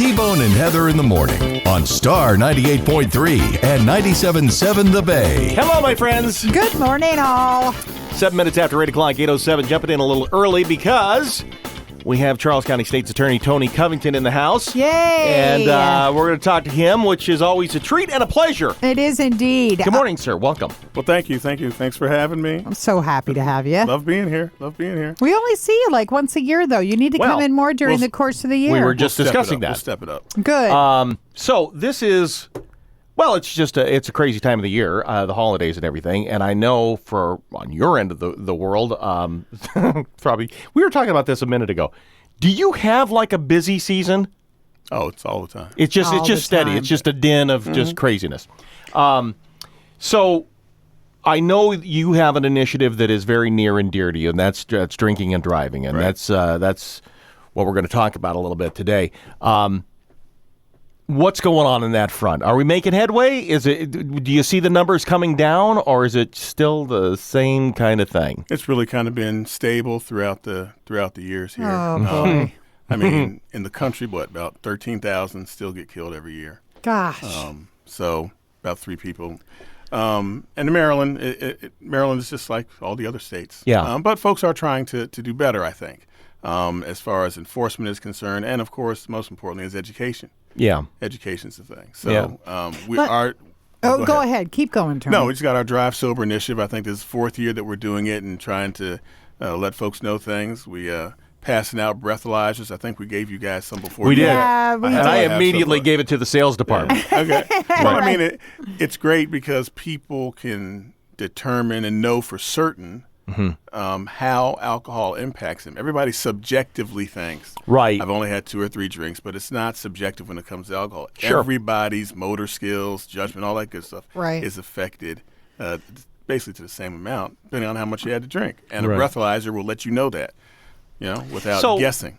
T-Bone and Heather in the morning on Star 98.3 and 97.7 The Bay. Hello, my friends. Good morning, all. 7 minutes after 8 o'clock, 8:07, jumping in a little early because we have Charles County State's Attorney Tony Covington in the house. Yay! And we're going to talk to him, which is always a treat and a pleasure. It is indeed. Good morning, sir. Welcome. Well, thank you. Thanks for having me. I'm so happy to have you. Love being here. We only see you like once a year, though. You need to come in more during the course of the year. We were just discussing that. We'll step it up. Good. So this is, well, it's just it's a crazy time of the year, the holidays and everything. And I know on your end of the world, probably, we were talking about this a minute ago. Do you have like a busy season? Oh, it's all the time. It's just steady. It's just a din of just craziness. So I know you have an initiative that is very near and dear to you, and that's drinking and driving, and right. that's what we're going to talk about a little bit today. What's going on in that front? Are we making headway? Do you see the numbers coming down, or is it still the same kind of thing? It's really kind of been stable throughout the years here. Oh, boy. I mean, in the country, about 13,000 still get killed every year. Gosh. So about 3 people. And in Maryland, Maryland is just like all the other states. Yeah. But folks are trying to do better, I think, as far as enforcement is concerned, and of course, most importantly, is education. Yeah. Education's the thing. So Go ahead. Keep going, Tony. No, we just got our Drive Sober initiative. I think this is the 4th year that we're doing it and trying to let folks know things. We passing out breathalyzers. I think we gave you guys some before. We did. Yeah, we and did. I immediately gave it to the sales department. Yeah. Okay. Well, I mean, it's great because people can determine and know for certain how alcohol impacts them. Everybody subjectively thinks, right, I've only had 2 or 3 drinks, but it's not subjective when it comes to alcohol. Sure. Everybody's motor skills, judgment, all that good stuff is affected basically to the same amount, depending on how much you had to drink. And a breathalyzer will let you know that, without guessing.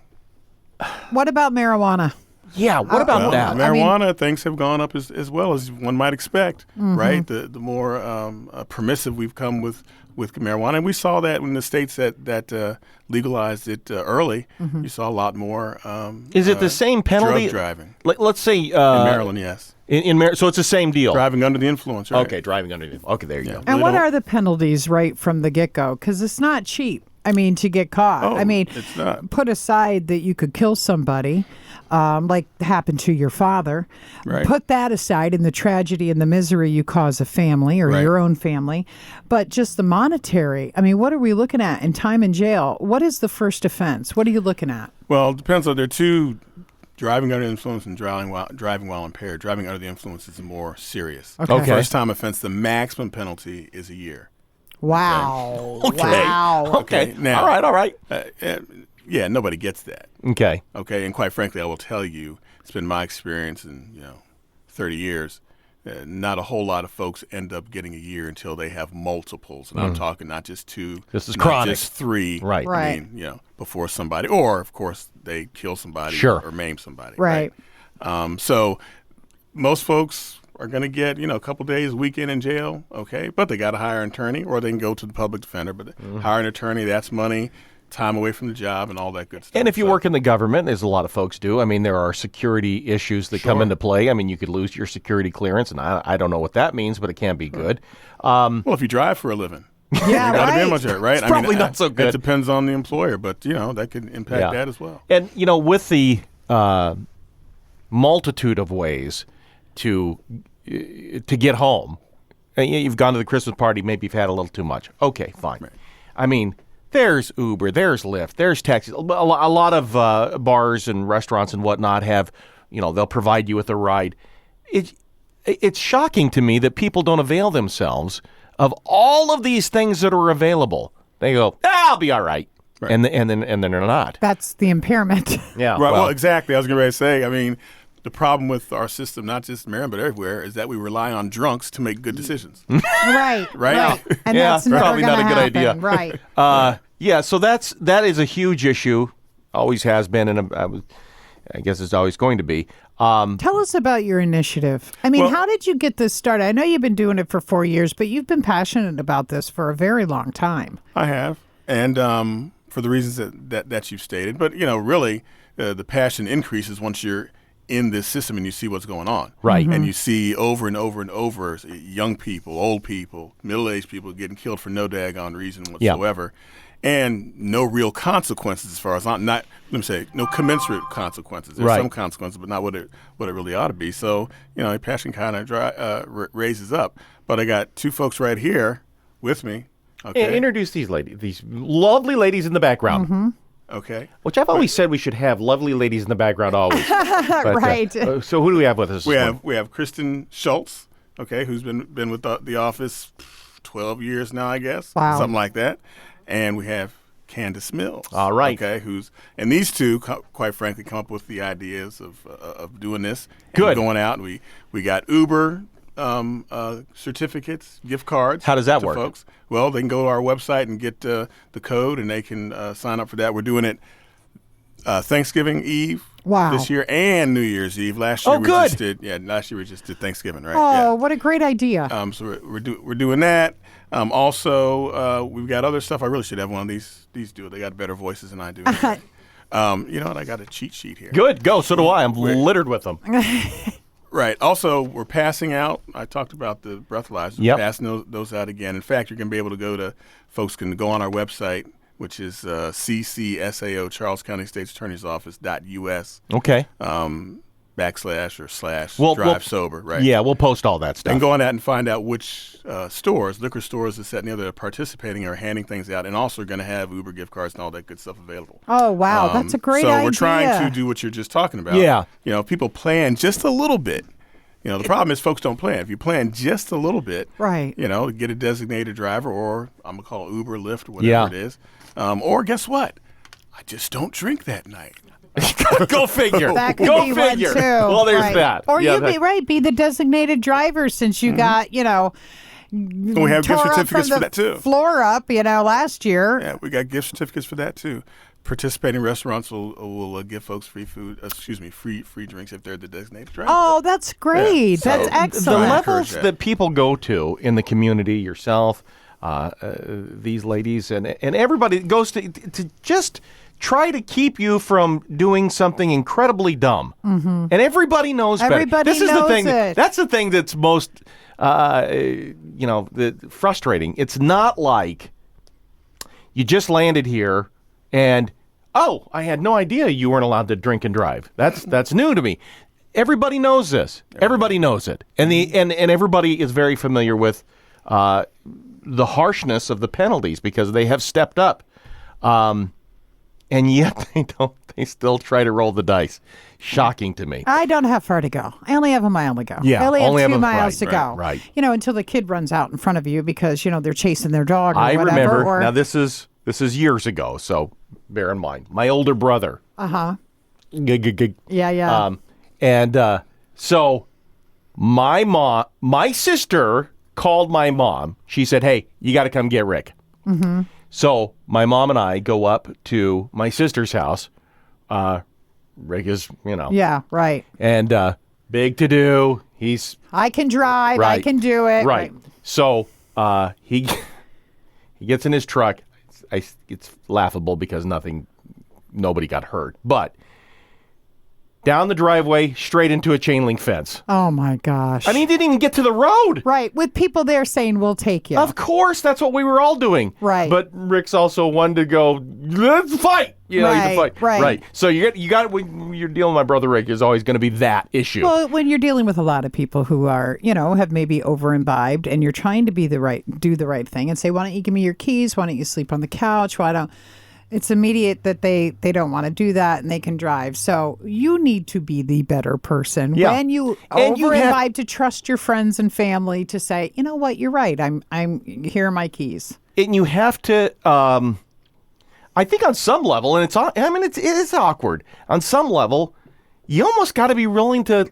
What about marijuana? Yeah, what about that? Marijuana, things have gone up as well as one might expect, right? The more permissive we've come with marijuana. And we saw that in the states that legalized it early. You saw a lot more Is it the same penalty? Drug driving. Let's say in Maryland, yes. So it's the same deal. Driving under the influence, right? Okay, driving under the influence. Okay, there you go. And what are the penalties right from the get-go? Because it's not cheap. I mean, to get caught. Oh, I mean, it's not. Put aside that you could kill somebody, like happened to your father. Right. Put that aside in the tragedy and the misery you cause a family or your own family. But just the monetary, I mean, what are we looking at in time in jail? What is the first offense? What are you looking at? Well, it depends. There are 2, driving under the influence and driving while impaired. Driving under the influence is more serious. Okay. First-time offense, the maximum penalty is a year. Wow. Okay. Wow. Okay. Now, All right. Yeah, nobody gets that. Okay. Okay, and quite frankly, I will tell you, it's been my experience in 30 years. Not a whole lot of folks end up getting a year until they have multiples, and I'm talking not just 2, This is not chronic. just 3. Right. I mean, before somebody, or of course they kill somebody Sure. or maim somebody. Right. So most folks are going to get a couple days, weekend in jail. Okay, but they got to hire an attorney, or they can go to the public defender. But hire an attorney, that's money, time away from the job, and all that good stuff. And if you work in the government, as a lot of folks do, I mean, there are security issues that come into play. I mean, you could lose your security clearance, and I don't know what that means, but it can be good. Well, if you drive for a living. Yeah, You got to be right. in military, right? It's probably not so good. It depends on the employer, but that could impact that as well. And with the multitude of ways to get home, you've gone to the Christmas party, maybe you've had a little too much. Okay, fine. Right. I mean, there's Uber, there's Lyft, there's taxis. A lot of bars and restaurants and whatnot have, they'll provide you with a ride. It's shocking to me that people don't avail themselves of all of these things that are available. They go, I'll be all right. Right. And then they're not. That's the impairment. Yeah. Right. Well, exactly. I was going to say, I mean, the problem with our system, not just in Maryland, but everywhere, is that we rely on drunks to make good decisions. Right. And that's probably not a good happen. idea. Right. So that is a huge issue. Always has been, and I guess it's always going to be. Tell us about your initiative. I mean, how did you get this started? I know you've been doing it for 4 years, but you've been passionate about this for a very long time. I have. And for the reasons that you've stated. But, really, the passion increases once you're in this system and you see what's going on. Right. And you see over and over and over young people, old people, middle-aged people getting killed for no daggone reason whatsoever. And no real consequences as far as let me say, no commensurate consequences. There's some consequences, but not what it really ought to be. So, passion kind of raises up. But I got two folks right here with me. Okay. Introduce these ladies, these lovely ladies in the background. Mm-hmm. Okay. Which I've always said we should have lovely ladies in the background always. But, right. So who do we have with us? We have Kristen Schultz, okay, who's been with the office 12 years now, I guess. Wow. Something like that. And we have Candace Mills. All right. Okay, and these two, quite frankly, come up with the ideas of doing this. Good. Going out, and we got Uber certificates, gift cards. How does that to work? Folks. Well, they can go to our website and get the code, and they can sign up for that. We're doing it Thanksgiving Eve this year and New Year's Eve. Last year good. Last year we just did Thanksgiving, right? Oh, what a great idea. So we're doing that. Also, we've got other stuff. I really should have one of these do it. They got better voices than I do. You know what? I got a cheat sheet here. Good. Go. So do I. I'm littered with them. Right. Also, we're passing out. I talked about the breathalyzers. Yep. We're passing those out again. In fact, you're going to be able to folks can go on our website, which is CCSAO, Charles County State's Attorney's Office.us. Okay. / drive sober, right? Yeah, we'll post all that stuff. And go on that and find out which liquor stores, this, that, and the other, are participating or handing things out, and also are going to have Uber gift cards and all that good stuff available. Oh, wow. That's a great idea. So we're trying to do what you're just talking about. Yeah. People plan just a little bit. The problem is folks don't plan. If you plan just a little bit, right? Get a designated driver, or I'm going to call it Uber, Lyft, whatever it is. Or guess what? I just don't drink that night. Go figure. That could Go be figure. one too. Well, there's that. Or be the designated driver since you got, we have gift certificates for that too. Floor up, last year. Yeah, we got gift certificates for that too. Participating restaurants will give folks free drinks if they're the designated driver. Oh, that's great. Yeah. That's So excellent. The levels that people go to in the community, yourself, these ladies, and everybody goes to just try to keep you from doing something incredibly dumb. Mm-hmm. And everybody knows better. Everybody this is knows the thing. it. That's the thing that's most, frustrating. It's not like you just landed here and, I had no idea you weren't allowed to drink and drive. That's new to me. Everybody knows this. Everybody knows it. And and everybody is very familiar with the harshness of the penalties because they have stepped up. And yet they still try to roll the dice. Shocking to me. I don't have far to go. I only have a mile to go. Yeah, I only have 2 have miles to go. Right. Until the kid runs out in front of you because, they're chasing their dog or I whatever. remember. Now, this is years ago, so bear in mind. My older brother. Uh-huh. Yeah. So my sister called my mom. She said, "Hey, you got to come get Rick." Mm-hmm. So my mom and I go up to my sister's house. Rick is, Yeah, right. And big to do. I can drive. Right. I can do it. Right. So he gets in his truck. It's laughable because nobody got hurt. But down the driveway, straight into a chain link fence. Oh, my gosh. I mean, he didn't even get to the road. Right, with people there saying, we'll take you. Of course, that's what we were all doing. Right. But Rick's also one to go, let's fight. You can fight. Right. So you got when you're dealing with my brother Rick, there's always going to be that issue. Well, when you're dealing with a lot of people who are, have maybe over imbibed and you're trying to do the right thing and say, why don't you give me your keys? Why don't you sleep on the couch? It's immediate that they don't want to do that and they can drive. So you need to be the better person when you over-imbibe to trust your friends and family to say, you know what, you're right. I'm here are my keys. And you have to, I think on some level, and it is awkward. On some level, you almost got to be willing to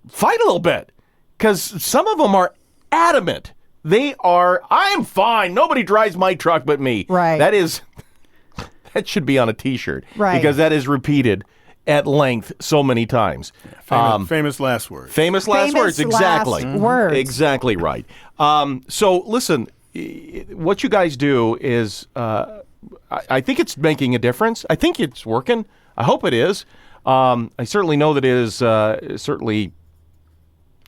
fight a little bit because some of them are adamant. They are, I'm fine. Nobody drives my truck but me. Right. That should be on a T-shirt, right? Because that is repeated at length so many times. Famous last words. Famous last words, exactly. Last words. Exactly right. So listen, what you guys do is, I think it's making a difference. I think it's working. I hope it is. I certainly know that it is certainly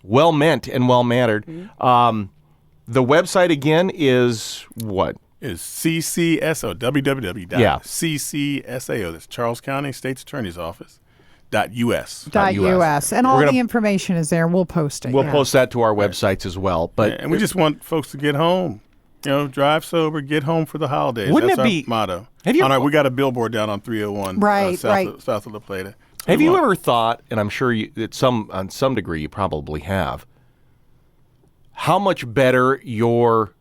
well meant and well mannered. The website again is what? Is CCSO, www.ccsao, that's Charles County State's Attorney's Office, .us. .us. And all We're gonna- the information is there. We'll post it. We'll yeah. post that to our websites as well. But And we just want folks to get home. Drive sober, get home for the holidays. Wouldn't That's it our be- motto. Have you- We got a billboard down on 301, Right, south, right. south of La Plata. have you ever thought, and I'm sure on some degree you probably have, how much better your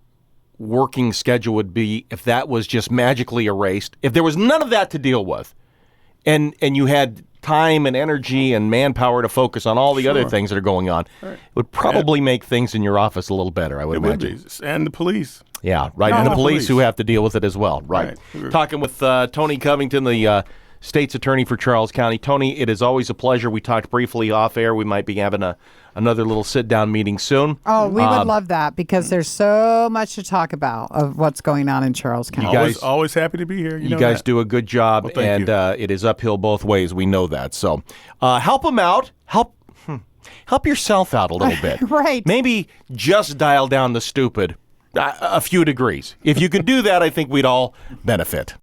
working schedule would be if that was just magically erased, if there was none of that to deal with, and you had time and energy and manpower to focus on all the other things that are going on? It would probably make things in your office a little better, I would It would imagine. be. And the police. Yeah, right. And the police who have to deal with it as well. Right. Talking with Tony Covington, the state's attorney for Charles County. Tony, it is always a pleasure. We talked briefly off air. We might be having another little sit-down meeting soon. Oh, we would love that because there's so much to talk about of what's going on in Charles County. You guys- Always happy to be here. You guys do a good job, Well, thank and it is uphill both ways. We know that. So help them out. Help yourself out a little bit. Right. Maybe just dial down the stupid a few degrees. If you could do that, I think we'd all benefit.